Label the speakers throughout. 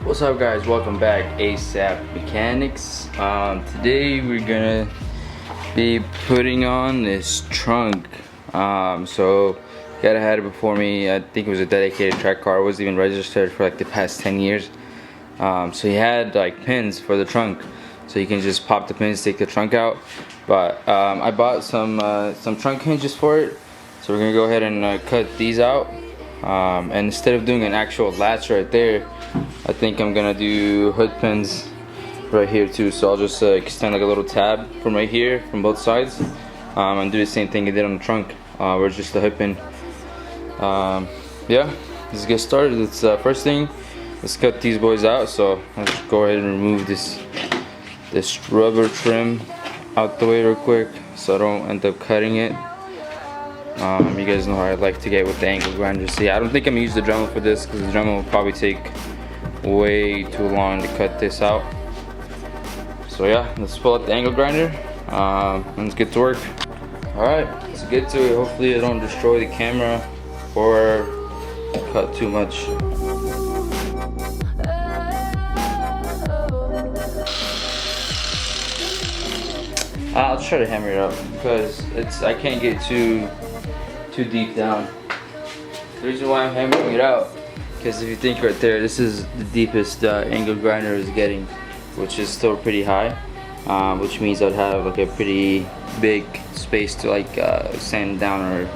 Speaker 1: What's up, guys? Welcome back, ASAP Mechanics. Today we're gonna be putting on this trunk. So gotta had it before me. I think it was a dedicated track car. It wasn't even registered for like the past 10 years. So he had like pins for the trunk, so you can just pop the pins, take the trunk out. But I bought some trunk hinges for it, so we're gonna go ahead and cut these out. And instead of doing an actual latch right there, I think I'm gonna do hood pins right here too. So I'll just extend like a little tab from right here from both sides, and do the same thing I did on the trunk, where it's just a hood pin. Yeah, let's get started. Let's first thing, let's cut these boys out. So let's go ahead and remove this rubber trim out the way real quick, so I don't end up cutting it. You guys know how I like to get with the angle grinder. See, I don't think I'm gonna use the Dremel for this because the Dremel will probably take way too long to cut this out. So yeah, let's pull out the angle grinder and let's get to work. Alright, let's get to it. Hopefully I don't destroy the camera or cut too much. I'll try to hammer it out because I can't get too deep down. The reason why I'm hammering it out, because if you think right there, this is the deepest angle grinder is getting, which is still pretty high, which means I'd have like a pretty big space to like sand down or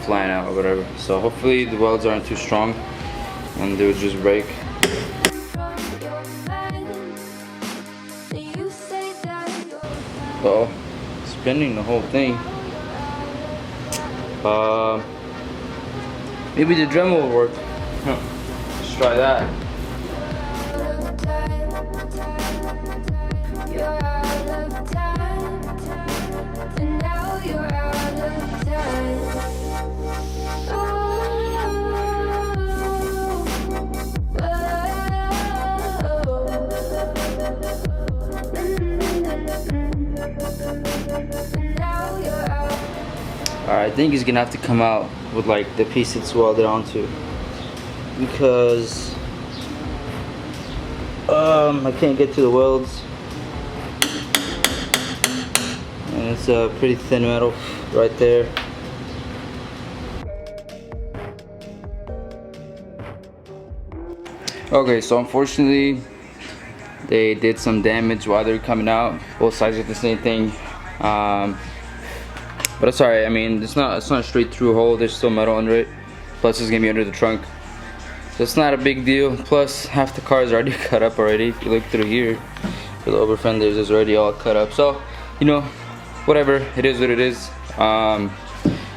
Speaker 1: flatten out or whatever. So hopefully the welds aren't too strong and they would just break. Oh, spinning the whole thing. Maybe the Dremel will work. Let's try that. Alright, I think he's gonna have to come out with like the piece it's welded onto, because I can't get to the welds, and it's a pretty thin metal right there. Okay, so unfortunately they did some damage while they were coming out. Both sides did the same thing. But it's alright. I mean, it's not a straight through hole. There's still metal under it. Plus, it's gonna be under the trunk, so it's not a big deal. Plus, half the car is already cut up already. If you look through here, the over fenders is already all cut up. So, you know, whatever. It is what it is.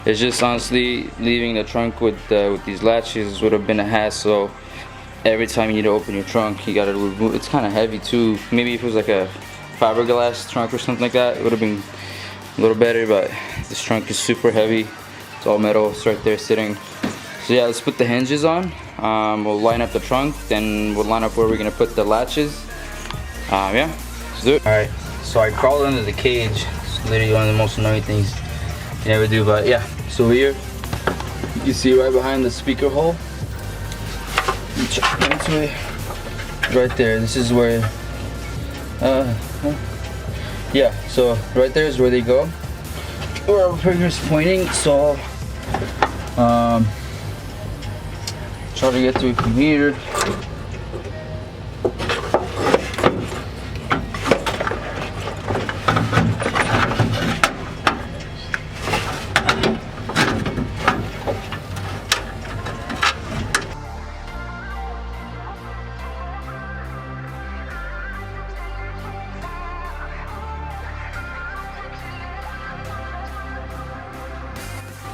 Speaker 1: It's just honestly leaving the trunk with these latches would have been a hassle. Every time you need to open your trunk, you gotta remove. It's kind of heavy too. Maybe if it was like a fiberglass trunk or something like that, it would have been a little better, but this trunk is super heavy. It's all metal. It's right there sitting. So yeah, let's put the hinges on. We'll line up the trunk, then we'll line up where we're gonna put the latches. Yeah, let's do it. All right, so I crawled under the cage. It's literally one of the most annoying things you never do, but yeah. So here, you can see right behind the speaker hole. Right there, this is where, yeah, so right there is where they go, where our finger's pointing. So try to get to it from here.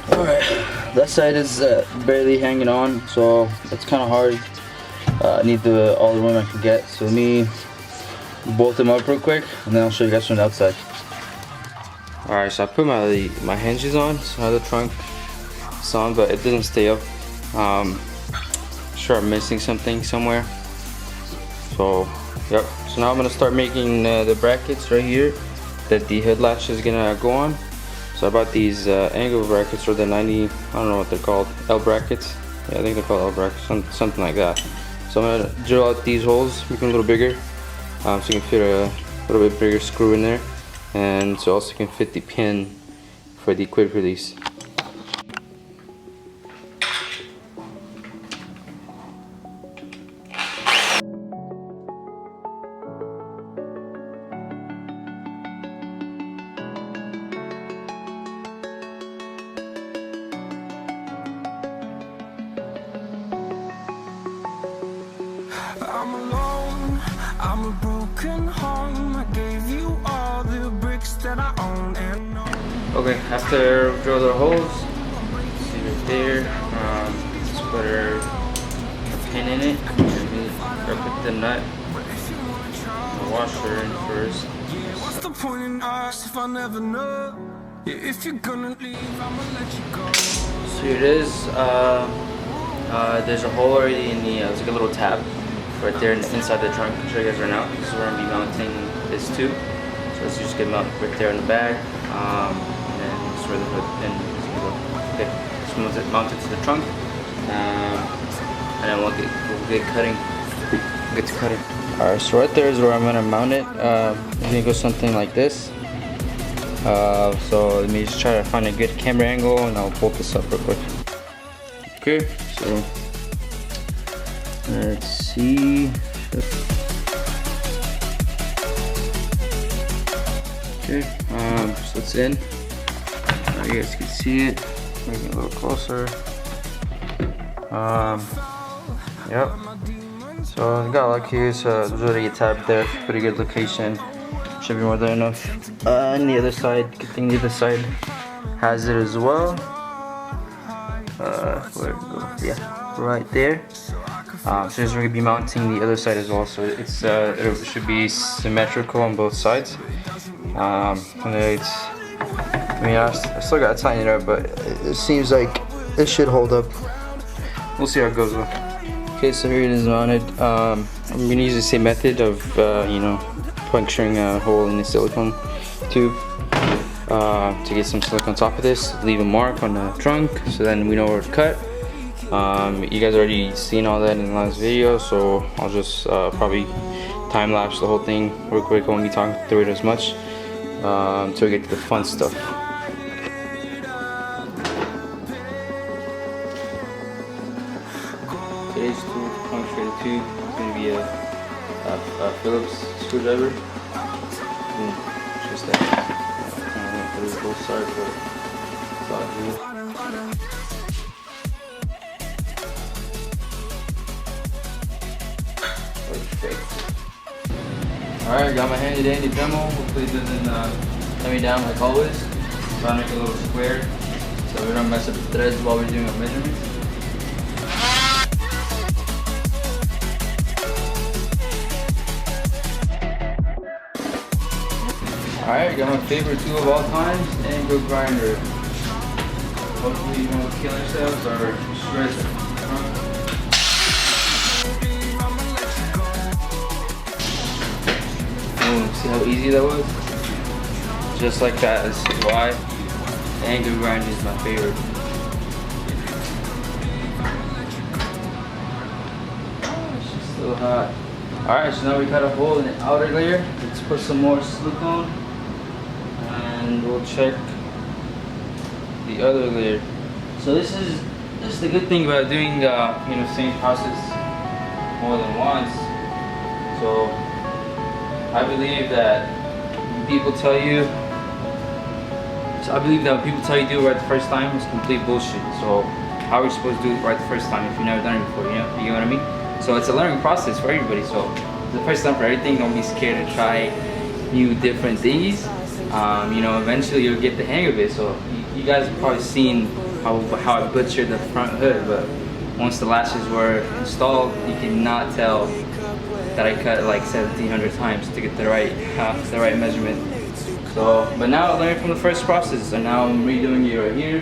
Speaker 1: Alright, that side is barely hanging on, so it's kind of hard. I need all the room I can get, so let me bolt them up real quick and then I'll show you guys from the outside. Alright, so I put my hinges on, so I have the trunk on, but it doesn't stay up. Sure, I'm missing something somewhere. So, yep. So now I'm gonna start making the brackets right here that the head latch is gonna go on. So I bought these angle brackets, or the 90, I don't know what they're called, L brackets. Yeah, I think they're called L brackets, something like that. So I'm gonna drill out these holes, make them a little bigger, so you can fit a little bit bigger screw in there, and so also you can fit the pin for the quick release.
Speaker 2: I'm alone, I'm a broken home. I gave you all the bricks that I own and know.
Speaker 1: Okay, after we drill the holes, see right there, let's put a pin in it. Or put the nut, the washer in first.
Speaker 2: What's the point in us if I never know? If you're gonna leave, I'ma let you go.
Speaker 1: So here it is. There's a hole already in the, it's like a little tab right there inside the trunk. I'll show you guys right now. This is where I'm gonna be mounting this too. So let's just get mounted right there in the bag. And then this is where the hood pin is gonna go. Okay, just mount it to the trunk. And then we'll get cutting. Get to cutting. Alright, so right there is where I'm gonna mount it. It's gonna go something like this. So let me just try to find a good camera angle and I'll bolt this up real quick. Okay, so let's see. Okay, so it's in. You guys can see it. Make it a little closer. Yep. So I got lucky. So there's already a tab there. Pretty good location. Should be more than enough. And the other side, good thing the other side has it as well. Where it go? Yeah, right there. So we're gonna be mounting the other side as well. So it's it should be symmetrical on both sides. And it's, I mean, I still gotta tighten it up, but it seems like it should hold up. We'll see how it goes though. Okay, so here it is mounted. I'm gonna use the same method of you know, puncturing a hole in the silicone tube to get some silicone on top of this, leave a mark on the trunk so then we know where to cut. You guys already seen all that in the last video, so I'll just probably time lapse the whole thing real quick. I won't be talking through it as much until we get to the fun stuff. Today's tool to puncture the tube is going to be a Phillips screwdriver. It's just that. I don't know if both sides, but it's all good. Perfect. Alright, got my handy dandy Dremel. Hopefully it doesn't let me down like always. Trying to make a little square so we don't mess up the threads while we're doing our measurements. Alright, got my favorite tool of all time, angle grinder. Hopefully you won't kill yourselves or stress it. Boom, see how easy that was? Just like that, this is why angle grinder is my favorite. Oh, it's just still hot. Alright, so now we cut a hole in the outer layer. Let's put some more silicone. And we'll check the other layer. So this is the good thing about doing you know, same process more than once. So I believe that when people tell you do it right the first time is complete bullshit. So how are we supposed to do it right the first time if you've never done it before? You know what I mean? So it's a learning process for everybody. So it's the first time for everything. Don't be scared to try new different things. You know, eventually you'll get the hang of it. So you guys have probably seen how I butchered the front hood, but once the latches were installed, you cannot tell that I cut like 1,700 times to get the right measurement. So, but now I learned from the first process, and now I'm redoing it right here.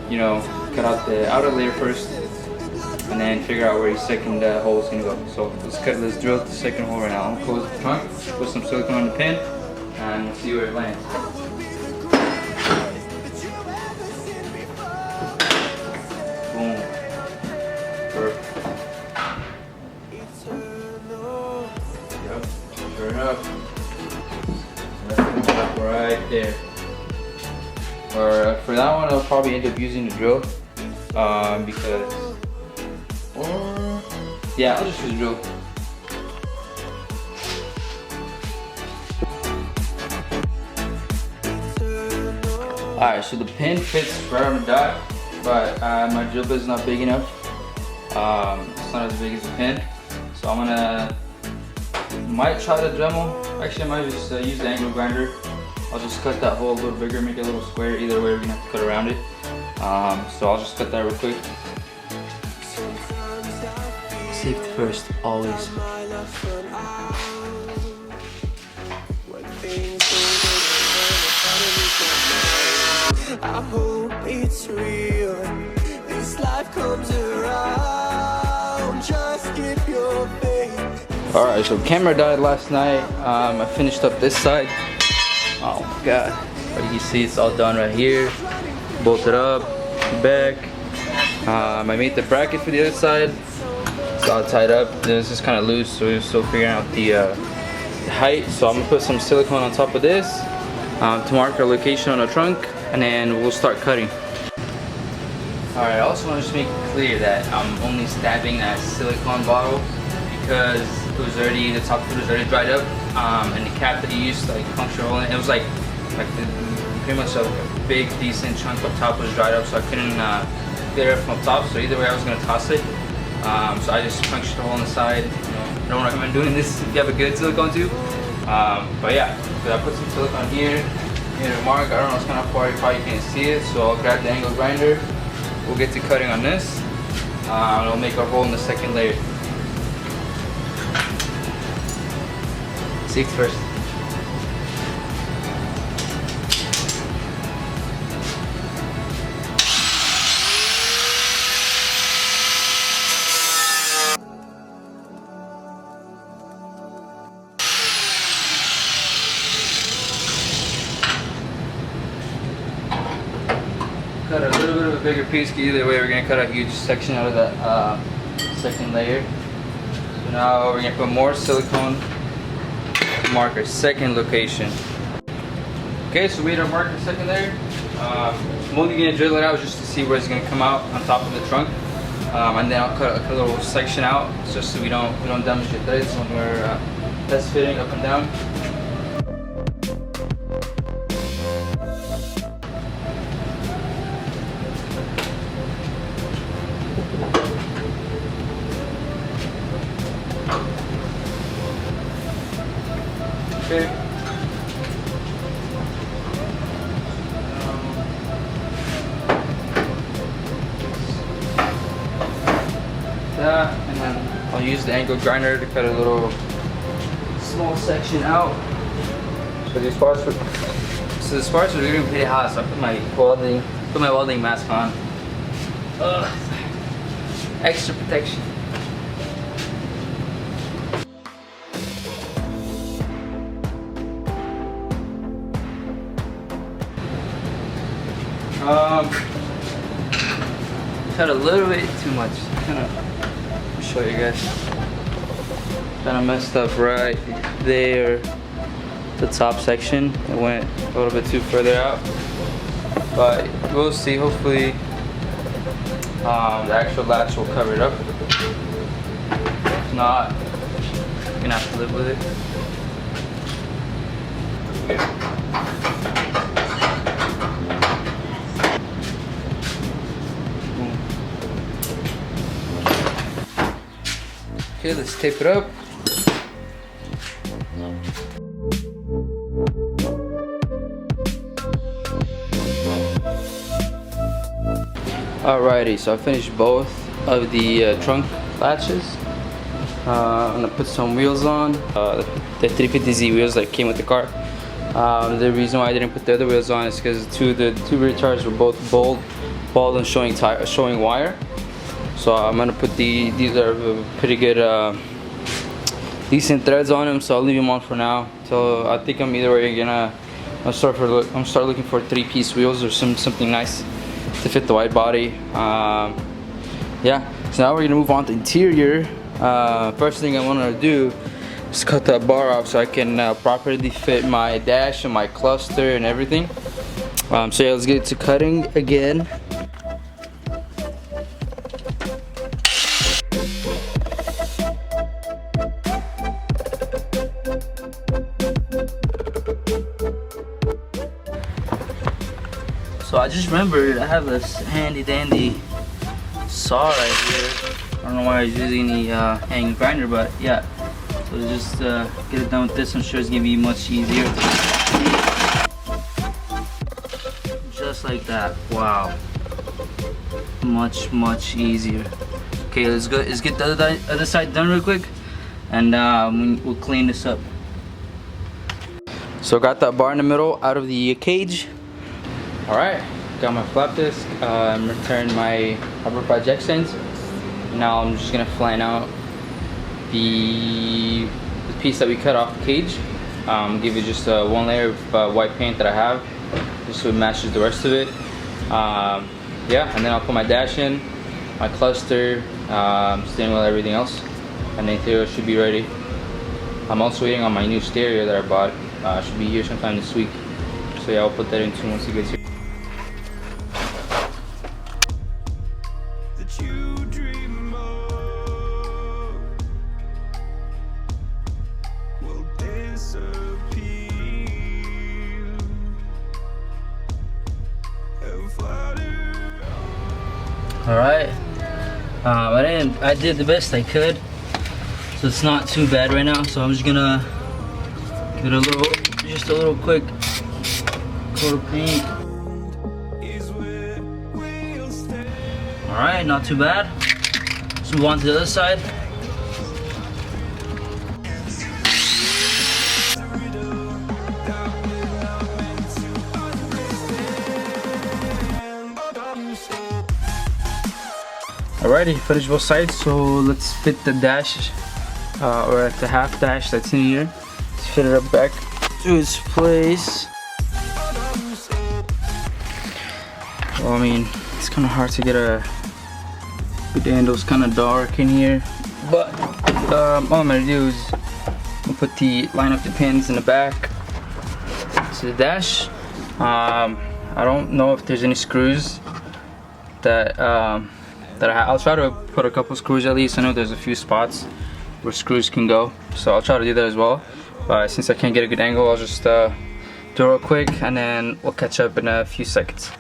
Speaker 1: You know, cut out the outer layer first, and then figure out where your second hole is gonna go. So let's drill the second hole right now. I'm gonna close the trunk, put some silicone on the pin, and we'll see where it lands. Boom. Perfect. it up. Right there. Or for that one, I'll probably end up using the drill because, or yeah, I'll just use the drill. Alright, so the pin fits right on the dot, but my drill bit is not big enough. It's not as big as the pin, so I'm gonna might try the Dremel. Actually, I might just use the angle grinder. I'll just cut that hole a little bigger, make it a little square. Either way, we're gonna have to cut around it. So I'll just cut that real quick. Safety first, always.
Speaker 2: I hope it's real. This life comes around. Just keep your faith.
Speaker 1: Alright, so camera died last night. I finished up this side. Oh my god. But you see it's all done right here. Bolted up, back. I made the bracket for the other side. It's all tied up. This is kind of loose, so we're still figuring out the height. So I'm gonna put some silicone on top of this to mark our location on the trunk, and then we'll start cutting. Alright, I also want to just make it clear that I'm only stabbing that silicone bottle because it was already, the top of it was already dried up, and the cap that he used to like puncture a hole in it, was like pretty much a big decent chunk up top was dried up, so I couldn't get it from up top. So either way I was going to toss it, so I just punctured a hole in the side. I don't recommend doing this if you have a good silicone tube, but yeah, so I put some silicone here. Near the mark, I don't know, it's kind of far, you probably can't see it, so I'll grab the angle grinder. We'll get to cutting on this, and we'll make our hole in the second layer. Safety first. Cut a little bit of a bigger piece. Either way, we're gonna cut a huge section out of that second layer. So now we're gonna put more silicone to mark our second location. Okay, so we made our mark our second layer. I'm only gonna drill it out just to see where it's gonna come out on top of the trunk, and then I'll cut a little section out just so we don't damage the threads when we're test fitting up and down. Okay. That, and then I'll use the angle grinder to cut a little small section out. So these parts are really pretty hot, so I put my welding mask on. Extra protection. Cut a little bit too much. Let me show you guys. Kind of messed up right there. The top section, it went a little bit too further out. But we'll see. Hopefully, the actual latch will cover it up. If not, you're gonna have to live with it. Okay, let's tape it up. Alrighty, so I finished both of the trunk latches. I'm gonna put some wheels on, the 350Z wheels that came with the car. The reason why I didn't put the other wheels on is because the two rear tires were both bald and showing wire. So I'm gonna put these are pretty good, decent threads on them. So I'll leave them on for now. So I think I'm either way gonna start looking for 3-piece wheels or something nice to fit the wide body. Yeah. So now we're gonna move on to interior. First thing I want to do just cut that bar off so I can properly fit my dash and my cluster and everything. So yeah, let's get to cutting again. So I just remembered I have this handy dandy saw right here. I don't know why I was using the hand grinder, but yeah. So just get it done with this. I'm sure it's gonna be much easier. Just like that. Wow. Much easier. Okay, let's go. Let's get the other side done real quick, and we'll clean this up. So got that bar in the middle out of the cage. All right, got my flap disc. Returned my rubber project ends. Now I'm just gonna flatten out the piece that we cut off the cage. Give it just one layer of white paint that I have, just so it matches the rest of it. Yeah, and then I'll put my dash in, my cluster, steering wheel, everything else, and the interior should be ready. I'm also waiting on my new stereo that I bought. Should be here sometime this week. So yeah, I'll put that in too once it gets here. Alright, I did the best I could, so it's not too bad right now. So I'm just gonna give it just a little quick coat of paint. Alright, not too bad. Let's move on to the other side. Alrighty, finished both sides, so let's fit the dash, or the half dash that's in here. Let's fit it up back to its place. Well, I mean, it's kind of hard to get a good angle. It's kind of dark in here, but all I'm gonna do is line up the pins in the back to the dash. I don't know if there's any screws that I'll try to put a couple screws at least. I know there's a few spots where screws can go, so I'll try to do that as well. But since I can't get a good angle, I'll just do it real quick, and then we'll catch up in a few seconds.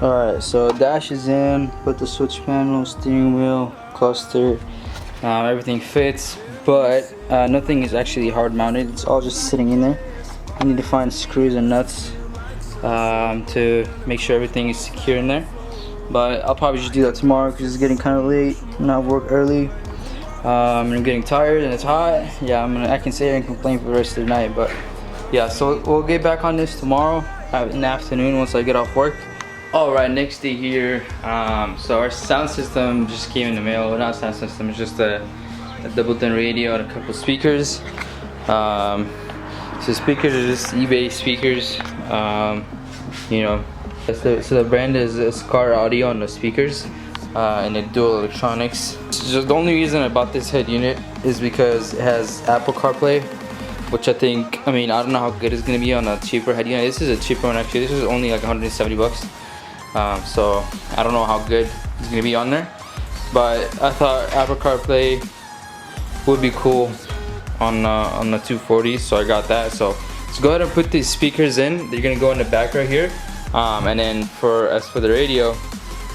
Speaker 1: Alright, so dash is in, put the switch panel, steering wheel, cluster, everything fits, but nothing is actually hard mounted. It's all just sitting in there. I need to find screws and nuts to make sure everything is secure in there. But I'll probably just do that tomorrow because it's getting kind of late and I work early. And I'm getting tired and it's hot. Yeah, I can sit here and complain for the rest of the night, but yeah, so we'll get back on this tomorrow in the afternoon once I get off work. Alright, next day here. So our sound system just came in the mail. Well, not sound system, it's just a double-din radio and a couple speakers. So speakers are just eBay speakers. You know, so the brand is Car Audio on the speakers, and they dual electronics. So the only reason I bought this head unit is because it has Apple CarPlay, which I don't know how good it's gonna be on a cheaper head unit. This is a cheaper one actually. This is only like 170 bucks. So I don't know how good it's gonna be on there, but I thought Apple CarPlay would be cool on the 240, so I got that. So let's go ahead and put these speakers in. They're gonna go in the back right here. And then as for the radio,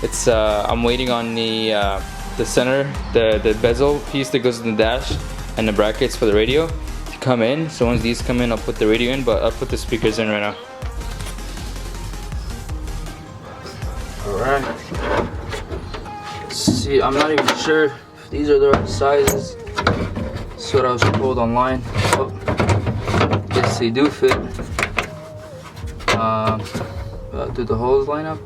Speaker 1: it's I'm waiting on the center, the bezel piece that goes in the dash, and the brackets for the radio to come in. So once these come in, I'll put the radio in, but I'll put the speakers in right now. Alright. See, I'm not even sure if these are the right sizes. That's what I was told online. Oh, yes, they do fit. Do the holes line up?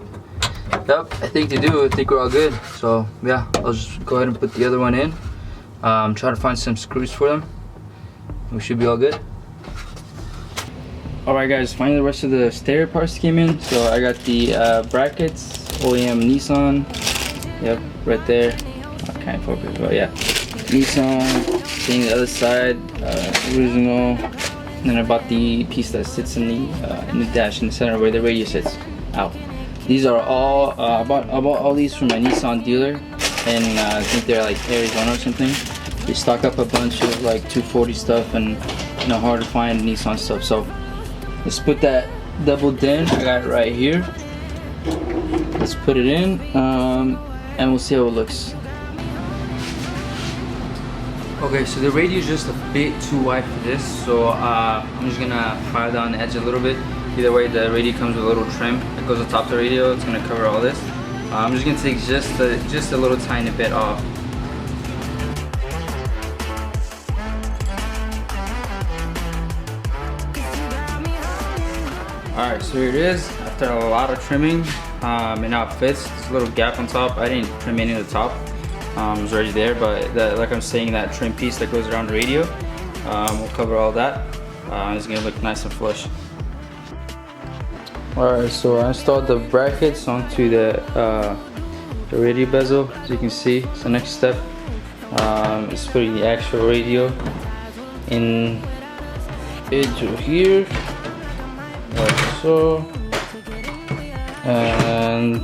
Speaker 1: Yep, I think they do. I think we're all good. So yeah, I'll just go ahead and put the other one in. Try to find some screws for them. We should be all good. Alright guys, finally the rest of the stereo parts came in. So I got the brackets, OEM Nissan. Yep, right there. I can't focus, but yeah. Nissan, thing the other side, original. And then I bought the piece that sits in the dash in the center where the radio sits out. These are all, I bought all these from my Nissan dealer, and I think they're like Arizona or something. They stock up a bunch of like 240 stuff and, you know, hard to find Nissan stuff. So let's put that double din. I got it right here. Let's put it in, and we'll see how it looks. Okay, so the radio is just a bit too wide for this, so I'm just gonna file down the edge a little bit. Either way, the radio comes with a little trim that goes on top of the radio. It's gonna cover all this. I'm just gonna take just a little tiny bit off. Alright, so here it is. After a lot of trimming, and now it fits. There's a little gap on top. I didn't trim any of the top. It was already there, but like I'm saying, that trim piece that goes around the radio, will cover all that. It's gonna look nice and flush. Alright, so I installed the brackets onto the radio bezel, as you can see. So next step is putting the actual radio in into here, like so, and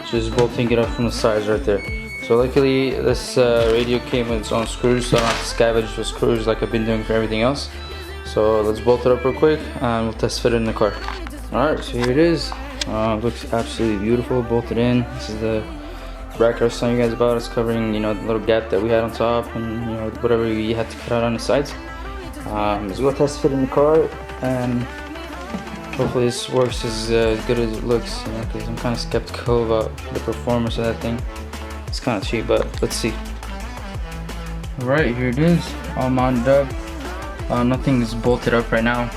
Speaker 1: just bolting it up from the sides right there. So luckily this radio came with its own screws, so I don't have to scavenge for screws like I've been doing for everything else. So let's bolt it up real quick and we'll test fit it in the car. Alright, so here it is. Looks absolutely beautiful, bolted in. This is the bracket I was telling you guys about. It's covering, you know, the little gap that we had on top and, you know, whatever you had to cut out on the sides. Let's go test fit in the car, and hopefully this works as good as it looks, you know, because I'm kind of skeptical about the performance of that thing. It's kind of cheap, but let's see. Alright, here it is, all mounted up. Nothing is bolted up right now.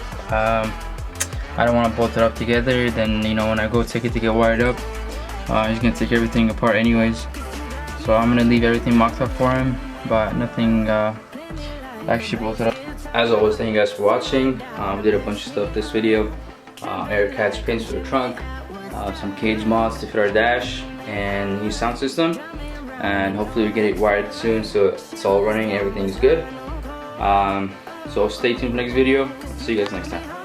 Speaker 1: I don't want to bolt it up together, then, you know, when I go take it to get wired up, he's going to take everything apart anyways. So I'm going to leave everything mocked up for him, but nothing actually bolted up. As always, thank you guys for watching. We did a bunch of stuff this video. Air catch pins for the trunk, some cage mods to fit our dash, and new sound system. And hopefully we get it wired soon so it's all running, everything's good. So stay tuned for the next video. See you guys next time.